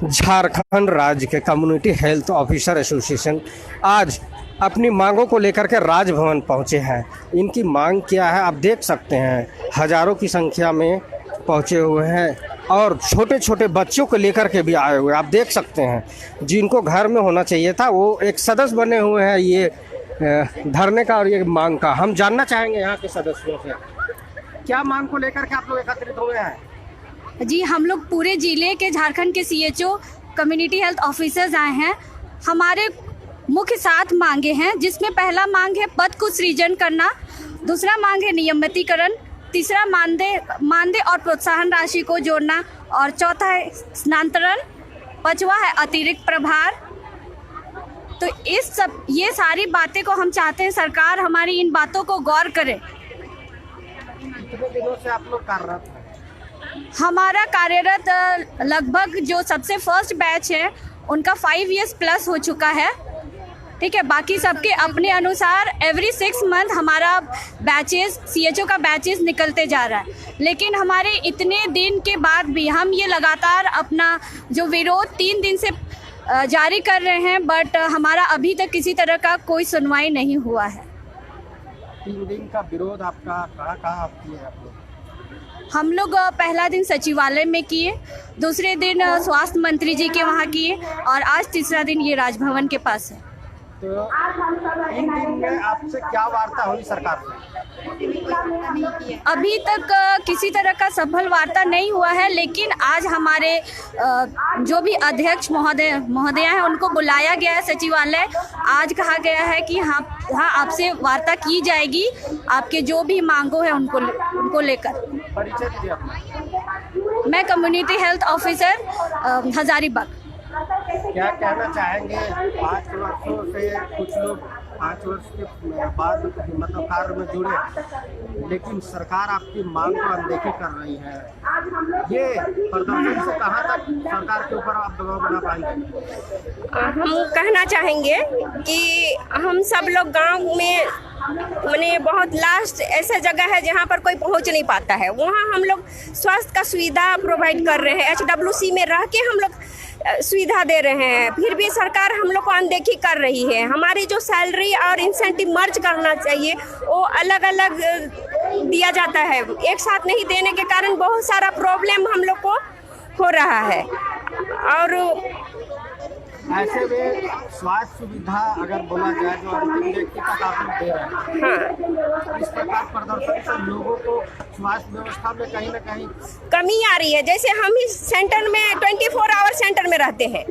झारखंड राज्य के community health officer association आज अपनी मांगों को लेकर के राजभवन पहुंचे हैं। इनकी मांग क्या है आप देख सकते हैं, हजारों की संख्या में पहुंचे हुए हैं और छोटे छोटे बच्चों को लेकर के भी आए हुए आप देख सकते हैं। जिनको घर में होना चाहिए था वो एक सदस्य बने हुए हैं ये धरने का और ये मांग का। हम जानना चाहेंगे यहाँ के सदस्यों से क्या मांग को लेकर के आप लोग एकत्रित हुए हैं। जी, हम लोग पूरे जिले के झारखंड के सीएचओ कम्युनिटी हेल्थ ऑफिसर्स आए हैं। हमारे मुख्य 7 मांगे हैं, जिसमें पहला मांग है पद को सृजन करना, दूसरा मांग है नियमितीकरण, तीसरा मानदेय और प्रोत्साहन राशि को जोड़ना और चौथा है स्थानांतरण, पांचवा है अतिरिक्त प्रभार। तो ये सारी बातें को हम चाहते हैं सरकार हमारी इन बातों को गौर करे। कितने दिनों से आप लोग कार्यरत हैं? हमारा कार्यरत लगभग जो सबसे फर्स्ट बैच है उनका 5 इयर्स प्लस हो चुका है। ठीक है, बाकी सबके अपने अनुसार एवरी 6 मंथ हमारा बैचेस सीएचओ का बैचेस निकलते जा रहा है। लेकिन हमारे इतने दिन के बाद भी हम ये लगातार अपना जो विरोध 3 दिन से जारी कर रहे हैं, बट हमारा अभी तक किसी तरह का कोई सुनवाई नहीं हुआ है। 3 दिन का विरोध आपका कहाँ किए आप लोग? हम लोग पहला दिन सचिवालय में किए, दूसरे दिन स्वास्थ्य मंत्री जी के वहाँ किए और आज तीसरा दिन ये राजभवन के पास है। तो 3 दिन में आपसे क्या वार्ता हुई सरकार से? अभी तक किसी तरह का सफल वार्ता नहीं हुआ है, लेकिन आज हमारे जो भी अध्यक्ष महोदय हैं उनको बुलाया गया है सचिवालय। आज कहा गया है कि हाँ आपसे वार्ता की जाएगी, आपके जो भी मांगों हैं उनको लेकर। परिचय दीजिए अपना। मैं कम्युनिटी हेल्थ ऑफिसर हजारीबाग। क्या कहना चाहेंगे? 5 वर्षों से कुछ लोग 5 वर्ष के बाद मतलब कार्य में जुड़े, लेकिन सरकार आपकी मांग को अनदेखी कर रही है। ये प्रदर्शन से कहाँ तक सरकार के ऊपर आप दबाव बना पाएंगे? हम कहना चाहेंगे कि हम सब लोग गांव में मैंने बहुत लास्ट ऐसा जगह है जहां पर कोई पहुंच नहीं पाता है, वहां हम लोग स्वास्थ्य का सुविधा प्रोवाइड कर रहे हैं। HWC में रह के हम लोग सुविधा दे रहे हैं, फिर भी सरकार हम लोग को अनदेखी कर रही है। हमारी जो सैलरी और इंसेंटिव मर्ज करना चाहिए वो अलग अलग दिया जाता है, एक साथ नहीं देने के कारण बहुत सारा प्रॉब्लम हम लोग को हो रहा है। और ऐसे में स्वास्थ्य सुविधा अगर बोला जाए जो अंतिम व्यक्ति तक आप लोग दे रहे हैं, हाँ, इस प्रकार प्रदर्शन से लोगों को स्वास्थ्य व्यवस्था में कहीं ना कहीं कमी आ रही है। जैसे हम इस सेंटर में 24 आवर सेंटर में रहते हैं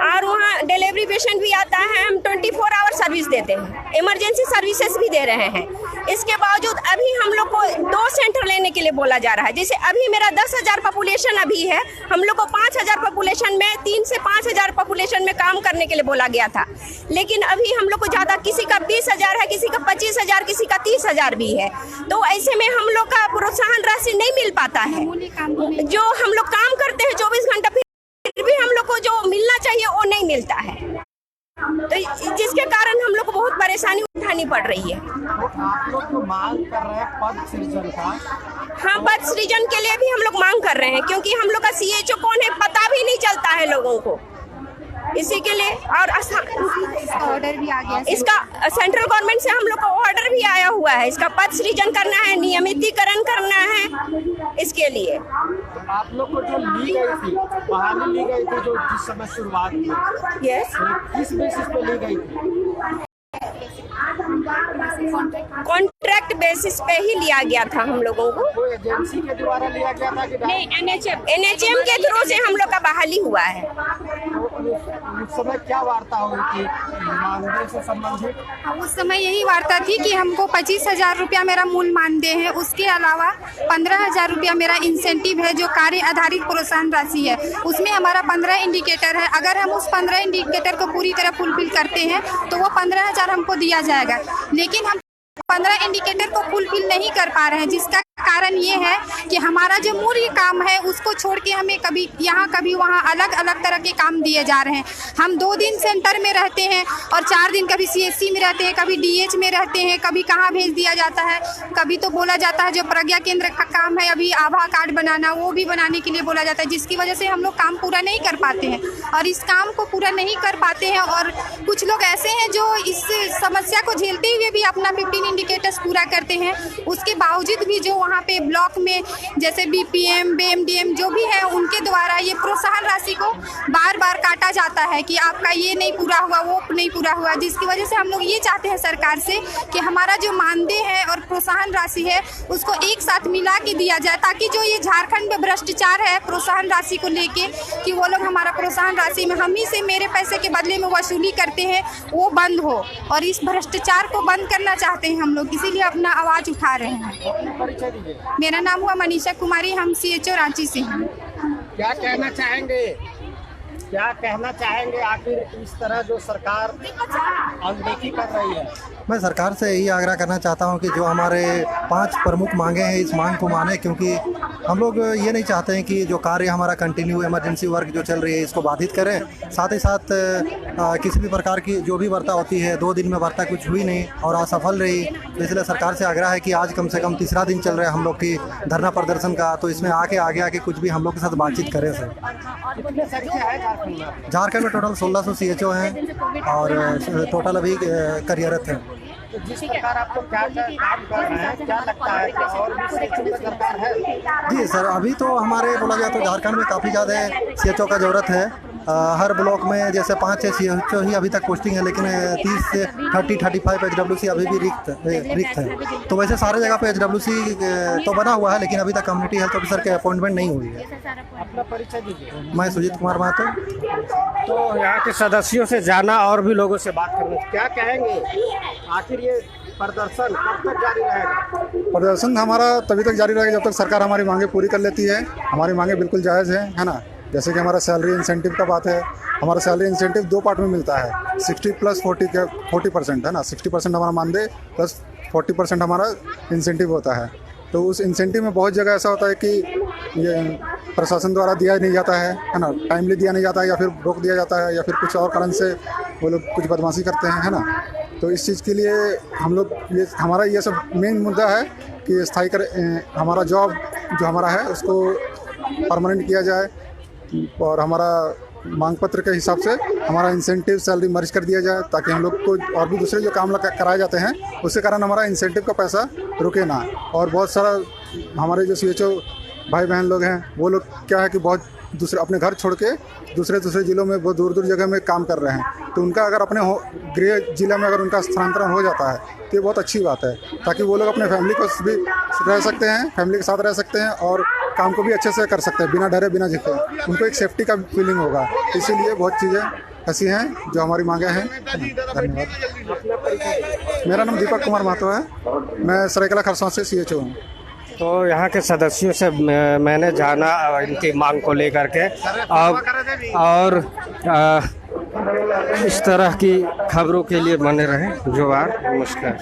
और वहाँ डिलीवरी पेशेंट भी आता है, हम 24 आवर सर्विस देते हैं, इमरजेंसी सर्विसेज भी दे रहे हैं। इसके बावजूद अभी हम लोग को 2 सेंटर लेने के लिए बोला जा रहा है। जैसे अभी मेरा 10,000 पॉपुलेशन अभी है, हम लोग को 5,000 पॉपुलेशन में 3 से 5,000 पॉपुलेशन में काम करने के लिए बोला गया था, लेकिन अभी हम लोग को ज़्यादा, किसी का 20,000 है, किसी का 25,000, किसी का 30,000 भी है। तो ऐसे में हम लोग का प्रोत्साहन राशि नहीं मिल पाता है। जो हम लोग काम करते हैं 24 घंटा, फिर भी हम लोग को जो मिलना चाहिए वो नहीं मिलता है, तो जिसके कारण हम लोग को बहुत परेशानी उठानी पड़ रही है। तो आप लोग तो मांग कर रहे हैं पद सृजन का। हाँ, पद सृजन के लिए भी हम लोग मांग कर रहे हैं, क्योंकि हम लोग का सीएचओ कौन है पता भी नहीं चलता है लोगों को। इसी के लिए और ऑर्डर भी आ गया, इसका सेंट्रल गवर्नमेंट से हम लोग को ऑर्डर भी आया हुआ है। इसका पद सृजन करना है, नियमितीकरण करना है। इसके लिए आप लोग को जो ली गई थी, बहाली ली गई थी जो जिस समय शुरुआत हुई, यस, किस बेसिस पे ली गई थी? कॉन्ट्रैक्ट बेसिस पे ही लिया गया था हम लोगों को। कोई एजेंसी के द्वारा लिया गया था कि नहीं, NHM के थ्रू से हम लोग का बहाली हुआ है। उस समय क्या वार्ता हुई थी मानदेय से संबंधित? उस समय यही वार्ता थी कि हमको 25,000 रुपया मेरा मूल मानदेय है, उसके अलावा 15,000 रुपया मेरा इंसेंटिव है जो कार्य आधारित प्रोत्साहन राशि है। उसमें हमारा 15 इंडिकेटर है। अगर हम उस 15 इंडिकेटर को पूरी तरह फुलफिल करते हैं तो वो 15,000 हमको दिया जाएगा, लेकिन हम 15 इंडिकेटर को फुलफिल नहीं कर पा रहे हैं, जिसका कारण ये है कि हमारा जो मूल काम है उसको छोड़ के हमें कभी यहाँ कभी वहाँ अलग अलग तरह के काम दिए जा रहे हैं। हम 2 दिन सेंटर में रहते हैं और 4 दिन कभी CHC में रहते हैं, कभी DH में रहते हैं, कभी कहाँ भेज दिया जाता है। कभी तो बोला जाता है जो प्रज्ञा केंद्र का काम है अभी आभा कार्ड बनाना, वो भी बनाने के लिए बोला जाता है, जिसकी वजह से हम लोग काम पूरा नहीं कर पाते हैं। और इस काम को पूरा नहीं कर पाते हैं और कुछ लोग ऐसे हैं जो इस समस्या को झेलते हुए भी अपना 15 इंडिकेटर्स पूरा करते हैं। उसके बावजूद भी जो वहाँ पे ब्लॉक में जैसे BPM, BMDM जो भी है उनके द्वारा ये प्रोत्साहन राशि को बार बार काटा जाता है कि आपका ये नहीं पूरा हुआ, वो नहीं पूरा हुआ, जिसकी वजह से हम लोग ये चाहते हैं सरकार से कि हमारा जो मानदेय है और प्रोत्साहन राशि है उसको एक साथ मिला के दिया जाए, ताकि जो ये झारखंड में भ्रष्टाचार है प्रोत्साहन राशि को लेके कि वो लोग हमारा प्रोत्साहन राशि में हम ही से मेरे पैसे के बदले में वसूली करते हैं वो बंद हो। और इस भ्रष्टाचार को बंद करना चाहते हैं हम लोग, इसीलिए अपना आवाज़ उठा रहे हैं। मेरा नाम हुआ मनीषा कुमारी, हम CHO रांची से हैं। क्या कहना चाहेंगे, क्या कहना चाहेंगे आखिर इस तरह जो सरकार अनदेखी कर रही है? मैं सरकार से यही आग्रह करना चाहता हूं कि जो हमारे 5 प्रमुख मांगे हैं इस मांग को माने, क्योंकि हम लोग ये नहीं चाहते हैं कि जो कार्य हमारा कंटिन्यू इमरजेंसी वर्क जो चल रही है इसको बाधित करें। साथ ही साथ किसी भी प्रकार की जो भी वार्ता होती है 2 दिन में वार्ता कुछ हुई नहीं और असफल रही, तो इसलिए सरकार से आग्रह है कि आज कम से कम 3रा दिन चल रहा है हम लोग की धरना प्रदर्शन का, तो इसमें आगे आके कुछ भी हम लोग के साथ बातचीत करें सर। झारखंड में टोटल 1600 CHO हैं और टोटल अभी कार्यरत हैं। तो जिस प्रकार आप लोग क्या काम कर रहे हैं, क्या लगता है कि और भी CHO की दरकार है? जी सर, अभी तो हमारे बोला जाए तो झारखंड में काफ़ी ज़्यादा CHO का ज़रूरत है। हर ब्लॉक में जैसे 5-6 CHO ही अभी तक पोस्टिंग है, लेकिन 30 से 30-35 HWC अभी भी रिक्त है। तो वैसे सारे जगह पे HWC तो बना हुआ है, लेकिन अभी तक कम्युनिटी हेल्थ ऑफिसर के अपॉइंटमेंट नहीं हुई है। अपना परिचय दीजिए। मैं सुजीत कुमार महतो। तो यहाँ के सदस्यों से जाना और भी लोगों से बात करना, क्या कहेंगे आखिर ये प्रदर्शन कब तक जारी रहेगा? प्रदर्शन हमारा तभी तक जारी रहेगा जब तक सरकार हमारी मांगे पूरी कर लेती है। हमारी मांगे बिल्कुल जायज़ है ना। जैसे कि हमारा सैलरी इंसेंटिव का बात है, हमारा सैलरी इंसेंटिव 2 पार्ट में मिलता है, 60 + 40% है ना। 60% हमारा मानदेय प्लस 40% हमारा इंसेंटिव होता है। तो उस इंसेंटिव में बहुत जगह ऐसा होता है कि ये प्रशासन द्वारा दिया नहीं जाता है ना, टाइमली दिया नहीं जाता है, या फिर रोक दिया जाता है, या फिर कुछ और कारण से वो लोग कुछ बदमाशी करते हैं, है ना। तो इस चीज़ के लिए हम लोग हमारा ये सब मेन मुद्दा है कि स्थायी हमारा जॉब जो हमारा है उसको परमानेंट किया जाए और हमारा मांग पत्र के हिसाब से हमारा इंसेंटिव सैलरी मर्ज कर दिया जाए, ताकि हम लोग को और भी दूसरे जो काम कराए जाते हैं उसके कारण हमारा इंसेंटिव का पैसा रुके ना। और बहुत सारा हमारे जो CHO भाई बहन लोग हैं वो लोग क्या है कि बहुत दूसरे अपने घर छोड़ के दूसरे जिलों में बहुत दूर जगह में काम कर रहे हैं, तो उनका अगर अपने गृह जिला में अगर उनका स्थानांतरण हो जाता है तो ये बहुत अच्छी बात है, ताकि वो लोग अपने फैमिली को भी रह सकते हैं, फैमिली के साथ रह सकते हैं और काम को भी अच्छे से कर सकते हैं बिना डरे बिना झिके। उनको एक सेफ्टी का फीलिंग होगा, इसीलिए बहुत चीज़ें ऐसी हैं जो हमारी मांगे हैं। धन्यवाद। मेरा नाम दीपक कुमार महतो है, मैं सरायकेला खरसावां से CHO हूँ। तो यहाँ के सदस्यों से मैंने जाना इनकी मांग को लेकर के, और इस तरह की खबरों के लिए बने रहें जोहार, नमस्कार।